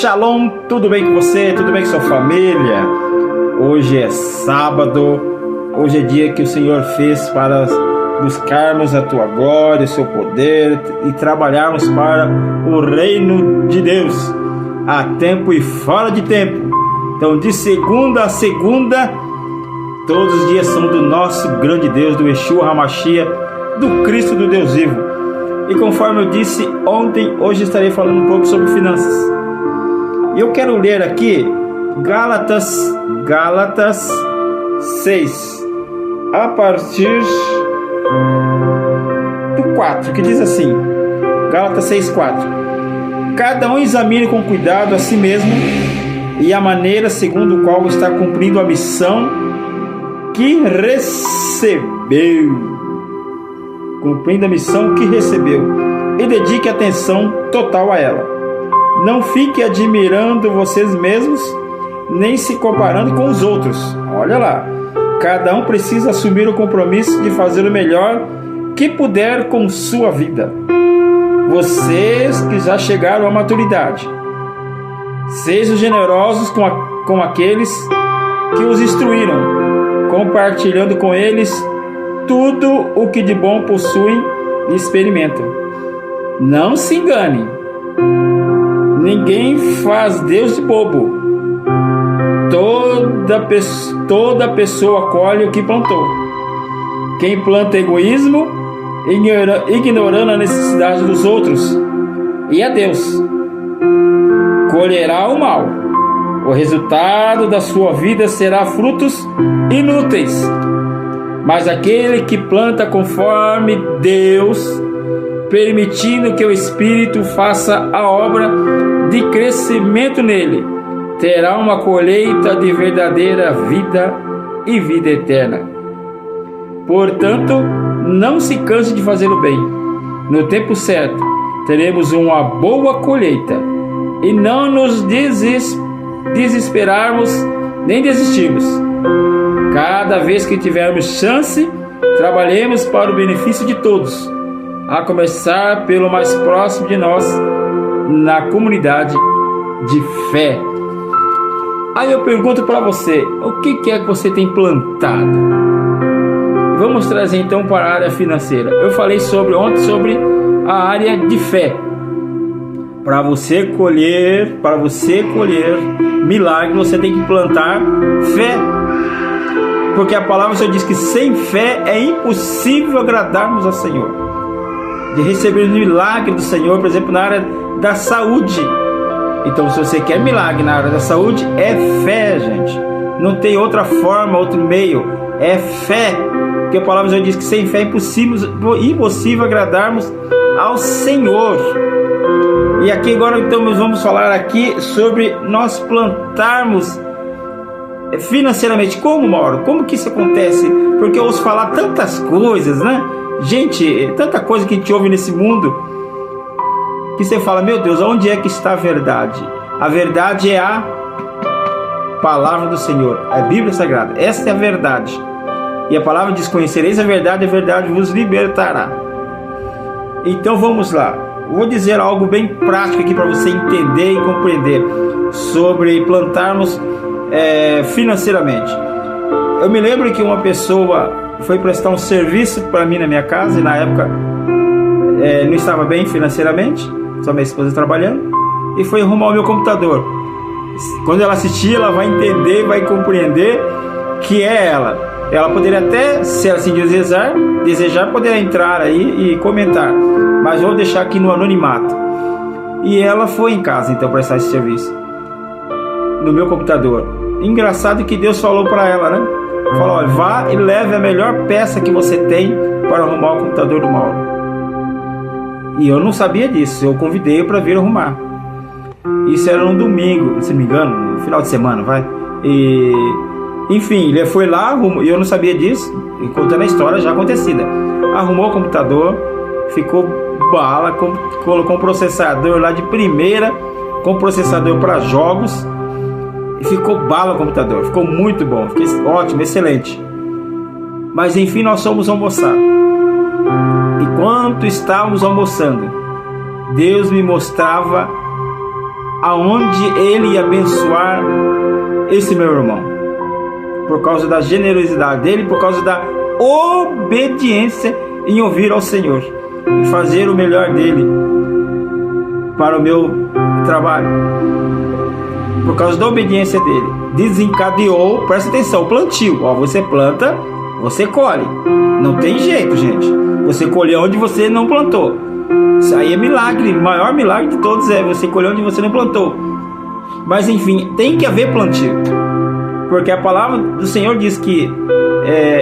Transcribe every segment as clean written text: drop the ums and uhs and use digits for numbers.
Shalom, tudo bem com você? Tudo bem com sua família? Hoje é sábado, hoje é dia que o Senhor fez para buscarmos a tua glória, o seu poder e trabalharmos para o reino de Deus, a tempo e fora de tempo. Então, de segunda a segunda, todos os dias são do nosso grande Deus, do Yeshua HaMashiach, do Cristo do Deus vivo. E conforme eu disse ontem, hoje estarei falando um pouco sobre finanças. Eu quero ler aqui Gálatas 6, a partir do 4, que diz assim, Gálatas 6:4: Cada um examine com cuidado a si mesmo e a maneira segundo o qual está cumprindo a missão que recebeu. Cumprindo a missão que recebeu, e dedique atenção total a ela. Não fique admirando vocês mesmos, nem se comparando com os outros. Olha lá, cada um precisa assumir o compromisso de fazer o melhor que puder com sua vida. Vocês que já chegaram à maturidade, sejam generosos com aqueles que os instruíram, compartilhando com eles tudo o que de bom possuem e experimentam. Não se engane, ninguém faz Deus de bobo. Toda pessoa colhe o que plantou. Quem planta egoísmo, ignorando a necessidade dos outros e a Deus, colherá o mal. O resultado da sua vida será frutos inúteis. Mas aquele que planta conforme Deus, permitindo que o Espírito faça a obra de crescimento nele, terá uma colheita de verdadeira vida e vida eterna. Portanto, não se canse de fazer o bem. No tempo certo, teremos uma boa colheita, e não nos desesperarmos nem desistirmos. Cada vez que tivermos chance, trabalhemos para o benefício de todos, a começar pelo mais próximo de nós, na comunidade de fé. Aí eu pergunto para você, o que é que você tem plantado? Vamos trazer então para a área financeira. Eu falei ontem sobre a área de fé. Para você colher milagre, você tem que plantar fé. Porque a palavra só diz que sem fé é impossível agradarmos ao Senhor. De receber o milagre do Senhor, por exemplo, na área da saúde. Então, se você quer milagre na área da saúde, é fé, gente. Não tem outra forma, outro meio. É fé. Porque a palavra já diz que sem fé é impossível agradarmos ao Senhor. E aqui agora, então, nós vamos falar aqui sobre nós plantarmos financeiramente. Como, Mauro? Como que isso acontece? Porque eu ouço falar tantas coisas, né? Gente, tanta coisa que a gente ouve nesse mundo, que você fala, meu Deus, onde é que está a verdade? A verdade é a palavra do Senhor, é a Bíblia Sagrada. Essa é a verdade. E a palavra diz, conhecereis a verdade vos libertará. Então vamos lá. Vou dizer algo bem prático aqui para você entender e compreender sobre plantarmos financeiramente. Eu me lembro que uma pessoa foi prestar um serviço para mim na minha casa, e na época não estava bem financeiramente, só minha esposa trabalhando, e foi arrumar o meu computador. Quando ela assistir, ela vai entender, vai compreender que é ela. Ela poderia até, se ela assim desejar, poderia entrar aí e comentar, mas vou deixar aqui no anonimato. E ela foi em casa então prestar esse serviço no meu computador. Engraçado que Deus falou para ela, né? Falou, olha, vá e leve a melhor peça que você tem para arrumar o computador do Mauro. E eu não sabia disso, eu convidei para vir arrumar. Isso era no domingo, se não me engano, no final de semana, vai. E enfim, ele foi lá, arrumou, e eu não sabia disso, e contando a história já acontecida. Arrumou o computador, ficou bala, colocou um processador lá de primeira, com processador para jogos, e ficou bala o computador, ficou muito bom, ficou ótimo, excelente. Mas enfim, nós fomos almoçar. Enquanto estávamos almoçando, Deus me mostrava aonde ele ia abençoar esse meu irmão, por causa da generosidade dele, por causa da obediência em ouvir ao Senhor e fazer o melhor dele para o meu trabalho. Por causa da obediência dele, desencadeou, presta atenção, o plantio. Você planta, você colhe. Não tem jeito, gente. Você colheu onde você não plantou. Isso aí é milagre. O maior milagre de todos é você colher onde você não plantou. Mas enfim, tem que haver plantio, porque a palavra do Senhor diz que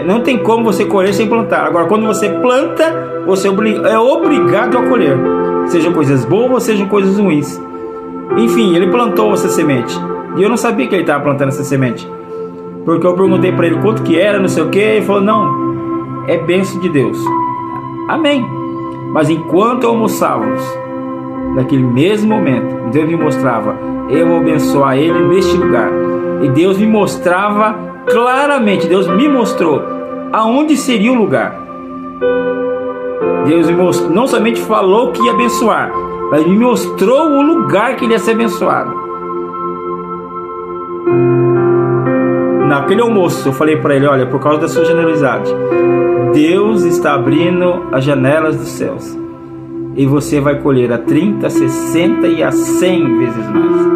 não tem como você colher sem plantar. Agora, quando você planta, você é obrigado a colher, sejam coisas boas ou sejam coisas ruins. Enfim, ele plantou essa semente e eu não sabia que ele estava plantando essa semente, porque eu perguntei para ele quanto que era, não sei o que. Ele falou: não, é bênção de Deus. Amém. Mas enquanto almoçávamos, naquele mesmo momento, Deus me mostrava: eu vou abençoar ele neste lugar. E Deus me mostrava claramente, Deus me mostrou aonde seria o lugar. Deus me mostrou, não somente falou que ia abençoar, mas me mostrou o lugar que ele ia ser abençoado. Naquele almoço eu falei para ele: olha, por causa da sua generosidade, Deus está abrindo as janelas dos céus, e você vai colher a 30, a 60 e a 100 vezes mais.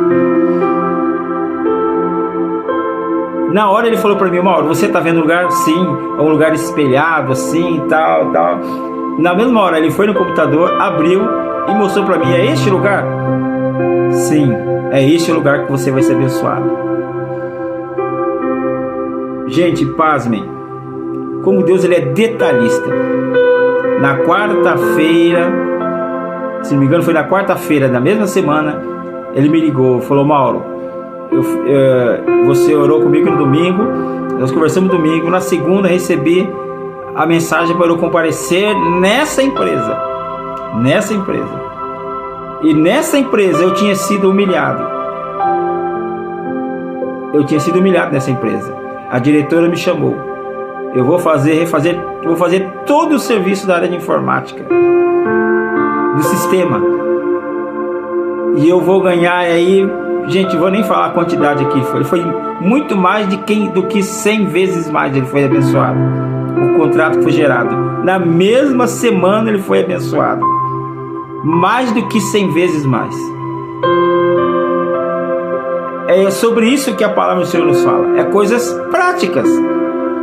Na hora ele falou para mim: Mauro, você está vendo o lugar? Sim, é um lugar espelhado assim, tal, tal. Na mesma hora ele foi no computador, abriu e mostrou para mim: é este lugar? Sim, é este lugar que você vai ser abençoado. Gente, pasmem, como Deus ele é detalhista. Na quarta-feira, se não me engano foi na quarta-feira da mesma semana, ele me ligou, falou: Mauro, você orou comigo no domingo, nós conversamos no domingo, na segunda recebi a mensagem para eu comparecer nessa empresa. E nessa empresa eu tinha sido humilhado. Nessa empresa. A diretora me chamou. Eu vou fazer todo o serviço da área de informática, do sistema. E eu vou ganhar aí, gente, vou nem falar a quantidade aqui. Foi muito mais do que 100 vezes mais ele foi abençoado. O contrato que foi gerado, na mesma semana ele foi abençoado. Mais do que 100 vezes mais. É sobre isso que a palavra do Senhor nos fala. É coisas práticas.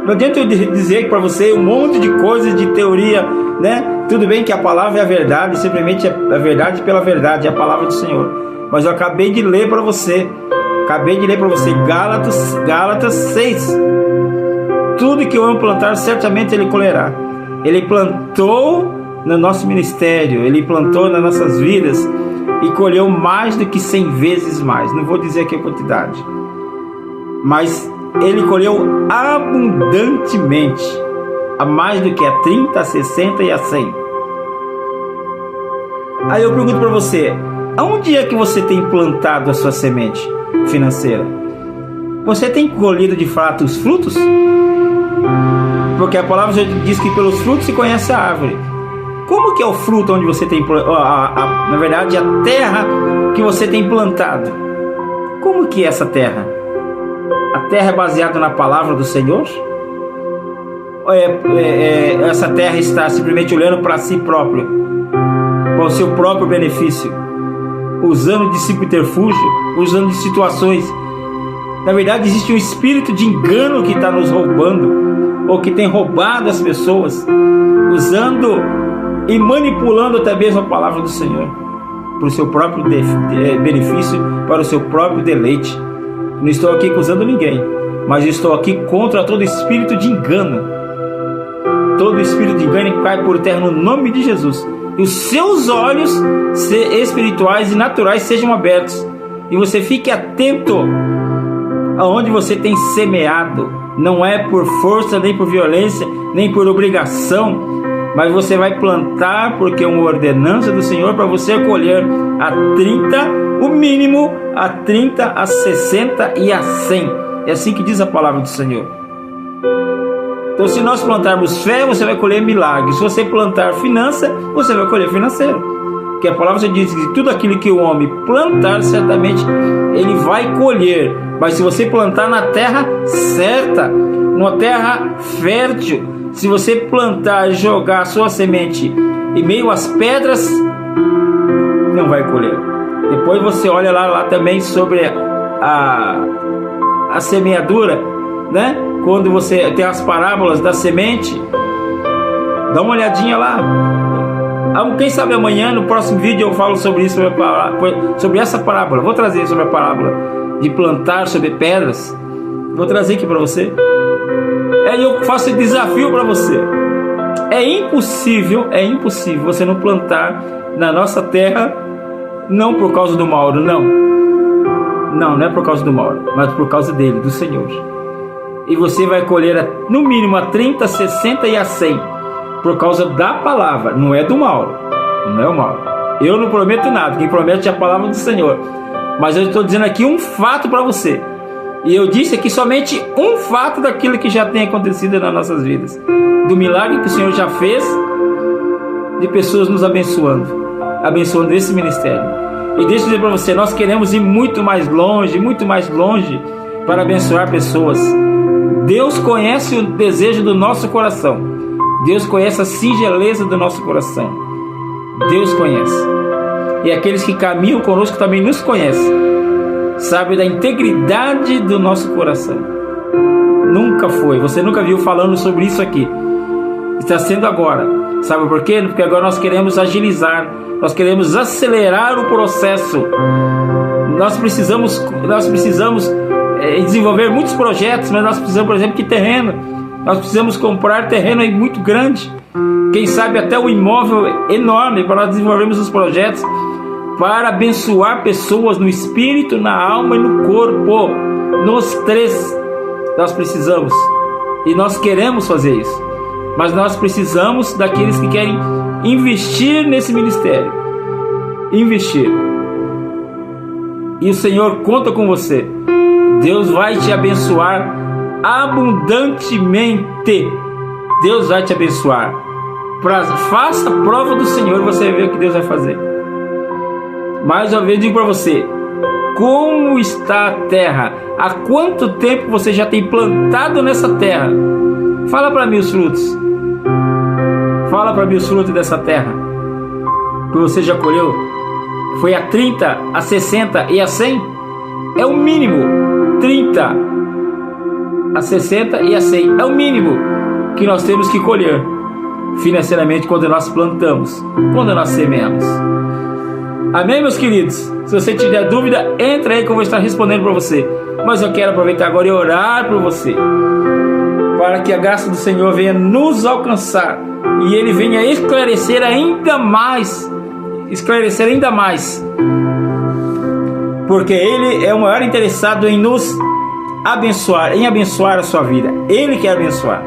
Não adianta eu dizer para você um monte de coisas de teoria, né? Tudo bem que a palavra é a verdade, simplesmente é a verdade pela verdade, é a palavra do Senhor. Mas eu acabei de ler para você. Gálatas 6. Tudo que o homem plantar, certamente ele colherá. Ele plantou no nosso ministério, ele plantou nas nossas vidas e colheu mais do que 100 vezes mais. Não vou dizer aqui a quantidade, mas ele colheu abundantemente, a mais do que a 30, a 60 e a 100. Aí eu pergunto para você: aonde é que você tem plantado a sua semente financeira? Você tem colhido de fato os frutos? Porque a palavra já diz que pelos frutos se conhece a árvore. Como que é o fruto onde você tem, na verdade, a terra que você tem plantado? Como que é essa terra? A terra é baseada na palavra do Senhor? Ou essa terra está simplesmente olhando para si próprio, para o seu próprio benefício, usando de subterfúgio, usando de situações? Na verdade, existe um espírito de engano que está nos roubando, ou que tem roubado as pessoas, usando e manipulando até mesmo a palavra do Senhor para o seu próprio benefício, para o seu próprio deleite. Não estou aqui acusando ninguém, mas estou aqui contra todo espírito de engano. Todo espírito de engano cai por terra no nome de Jesus. E os seus olhos espirituais e naturais sejam abertos, e você fique atento aonde você tem semeado. Não é por força, nem por violência, nem por obrigação, mas você vai plantar porque é uma ordenança do Senhor para você colher a 30, o mínimo, a 30, a 60 e a 100. É assim que diz a palavra do Senhor. Então, se nós plantarmos fé, você vai colher milagre. Se você plantar finança, você vai colher financeiro. Que a palavra diz que tudo aquilo que o homem plantar, certamente ele vai colher. Mas se você plantar na terra certa, numa terra fértil, se você plantar e jogar a sua semente em meio às pedras, não vai colher. Depois você olha lá também sobre a semeadura, né? Quando você tem as parábolas da semente, dá uma olhadinha lá. Quem sabe amanhã, no próximo vídeo, eu falo sobre isso, sobre essa parábola. Vou trazer sobre a parábola de plantar sobre pedras. Vou trazer aqui para você. Eu faço esse desafio para você. É impossível você não plantar na nossa terra, não por causa do Mauro, não é por causa do Mauro, mas por causa dele, do Senhor. E você vai colher no mínimo a 30, 60 e a 100 por causa da palavra, não é do Mauro, não é o Mauro. Eu não prometo nada, quem promete é a palavra do Senhor. Mas eu estou dizendo aqui um fato para você. E eu disse aqui somente um fato daquilo que já tem acontecido nas nossas vidas, do milagre que o Senhor já fez, de pessoas nos abençoando esse ministério. E deixa eu dizer para você, nós queremos ir muito mais longe para abençoar pessoas. Deus conhece o desejo do nosso coração. Deus conhece a singeleza do nosso coração. Deus conhece. E aqueles que caminham conosco também nos conhecem. Sabe da integridade do nosso coração. Você nunca viu falando sobre isso aqui. Está sendo agora. Sabe por quê? Porque agora nós queremos agilizar, nós queremos acelerar o processo. Nós precisamos desenvolver muitos projetos, mas nós precisamos, por exemplo, de terreno. Nós precisamos comprar terreno aí muito grande. Quem sabe até um imóvel enorme para nós desenvolvermos os projetos para abençoar pessoas no espírito, na alma e no corpo. Nos três nós precisamos. E nós queremos fazer isso. Mas nós precisamos daqueles que querem investir nesse ministério. Investir. E o Senhor conta com você. Deus vai te abençoar abundantemente. Deus vai te abençoar. Faça a prova do Senhor e você vai ver o que Deus vai fazer. Mais uma vez digo para você, como está a terra? Há quanto tempo você já tem plantado nessa terra? Fala para mim os frutos. Fala para mim os frutos dessa terra que você já colheu. Foi a 30, a 60 e a 100? É o mínimo. 30, a 60 e a 100 é o mínimo que nós temos que colher financeiramente quando nós plantamos, quando nós semeamos. Amém, meus queridos? Se você tiver dúvida, entra aí que eu vou estar respondendo para você. Mas eu quero aproveitar agora e orar por você, para que a graça do Senhor venha nos alcançar e Ele venha esclarecer ainda mais, porque Ele é o maior interessado em nos abençoar, em abençoar a sua vida. Ele quer abençoar.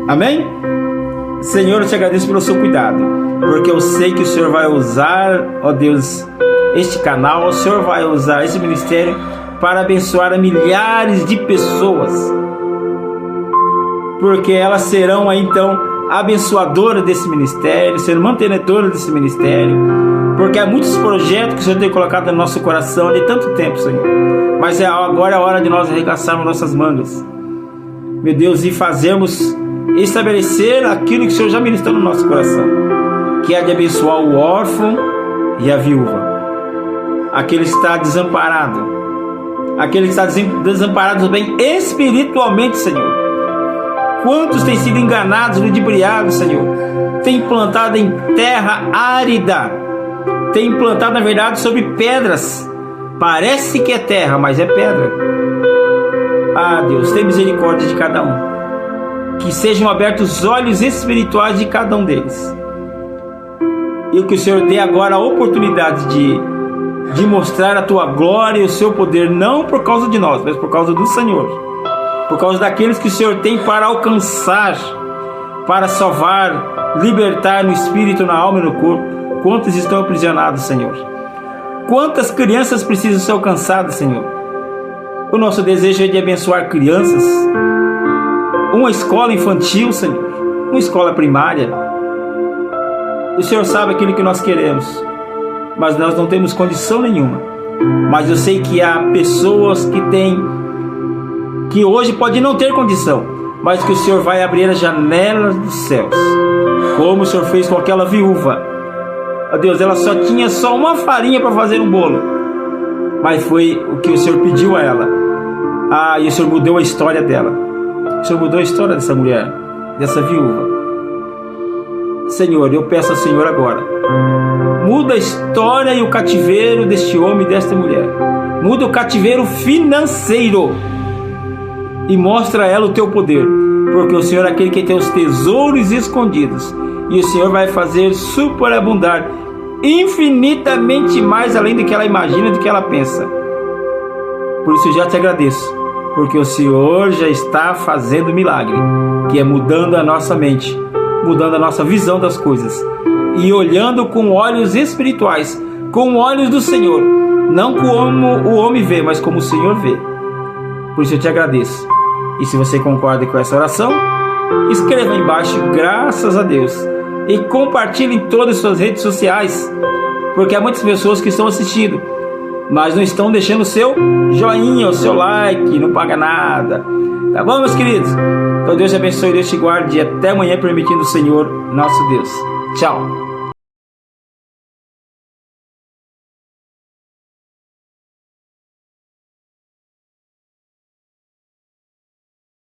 Amém? Senhor, eu te agradeço pelo seu cuidado, porque eu sei que o Senhor vai usar, ó Deus, este canal, o Senhor vai usar esse ministério para abençoar a milhares de pessoas, porque elas serão aí então abençoadoras desse ministério, serão mantenedoras desse ministério, porque há muitos projetos que o Senhor tem colocado no nosso coração de tanto tempo, Senhor, mas agora é a hora de nós arregaçarmos nossas mangas, meu Deus, e fazermos estabelecer aquilo que o Senhor já ministrou no nosso coração, que é de abençoar o órfão e a viúva, aquele que está desamparado, aquele que está desamparado também espiritualmente, Senhor. Quantos têm sido enganados, ludibriados, Senhor? Tem plantado em terra árida, tem plantado, na verdade, sobre pedras. Parece que é terra, mas é pedra. Ah, Deus, tem misericórdia de cada um. Que sejam abertos os olhos espirituais de cada um deles. E que o Senhor dê agora a oportunidade de mostrar a Tua glória e o Seu poder, não por causa de nós, mas por causa do Senhor. Por causa daqueles que o Senhor tem para alcançar, para salvar, libertar no espírito, na alma e no corpo. Quantos estão aprisionados, Senhor? Quantas crianças precisam ser alcançadas, Senhor? O nosso desejo é de abençoar crianças, uma escola infantil, Senhor, uma escola primária. O Senhor sabe aquilo que nós queremos. mas nós não temos condição nenhuma. Mas eu sei que há pessoas que hoje pode não ter condição, mas que o Senhor vai abrir as janelas dos céus, como o Senhor fez com aquela viúva. Ó Deus, ela só tinha uma farinha para fazer um bolo, mas foi o que o Senhor pediu a ela. E o Senhor mudou a história dela. O Senhor mudou a história dessa mulher, dessa viúva. Senhor, eu peço ao Senhor agora, muda a história e o cativeiro deste homem e desta mulher. Muda o cativeiro financeiro e mostra a ela o teu poder, porque o Senhor é aquele que tem os tesouros escondidos, e o Senhor vai fazer superabundar infinitamente mais além do que ela imagina, do que ela pensa. Por isso eu já te agradeço, porque o Senhor já está fazendo milagre, que é mudando a nossa mente, mudando a nossa visão das coisas e olhando com olhos espirituais, com olhos do Senhor, não como o homem vê, mas como o Senhor vê. Por isso eu te agradeço. E se você concorda com essa oração, escreva embaixo graças a Deus e compartilhe em todas as suas redes sociais, porque há muitas pessoas que estão assistindo, mas não estão deixando o seu joinha, o seu like, não paga nada. Tá bom, meus queridos? Então Deus te abençoe, Deus te guarde e até amanhã, permitindo o Senhor nosso Deus. Tchau.